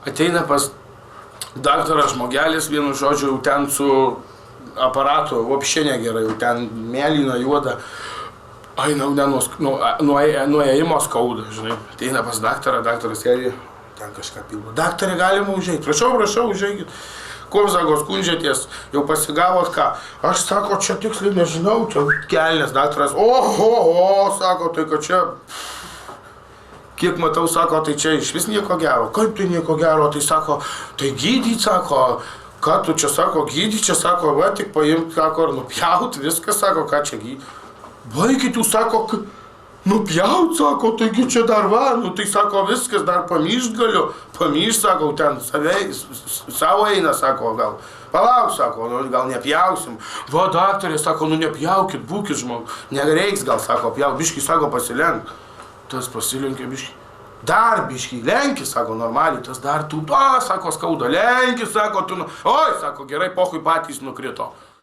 Ateina pas daktarą žmogelis, vienu žodžiu, ten su aparatu, vopšė negerai, ten mėlyna, juoda. Aina, nuo ėjimo skauda, žinai. Ateina pas daktarą, daktaras sėdi, ten kažką pildo. Daktarė, galima užeiti. Prašau, užeikit. Kuo, sako, skundžiatės, jau pasigavot ką? Aš, sako, čia tiksliai nežinau, čia kelnes. Daktaras, sako, tai kad čia, kiek matau, sako, tai čia iš vis nieko gero. Kaip tai nieko gero? Tai sako, tai gydyt, sako, ką tu čia, sako, gydyt, čia, sako, va, tik paimt, sako, ir nupjaut, viskas, sako, ką čia gydyt. Baikit, jūs, sako, nupjaut, sako, taigi čia dar va, nu tai sako, viskas, dar pamyšt galiu. Pamyšt, sako, ten savo eina, sako, gal palauk, sako, nu, gal nepjausim. Va, daktarė, sako, nu nepjaukit, būkit žmog, nereiks, gal, sako, pjauk, biškį, sako, pasilenk. Tas pasilenkė biškį. Dar biškį, lenki, sako, normaliai, tas dar tu, sako, skauda, lenki, sako, tu, oi, sako, gerai, pochui patys nukrito.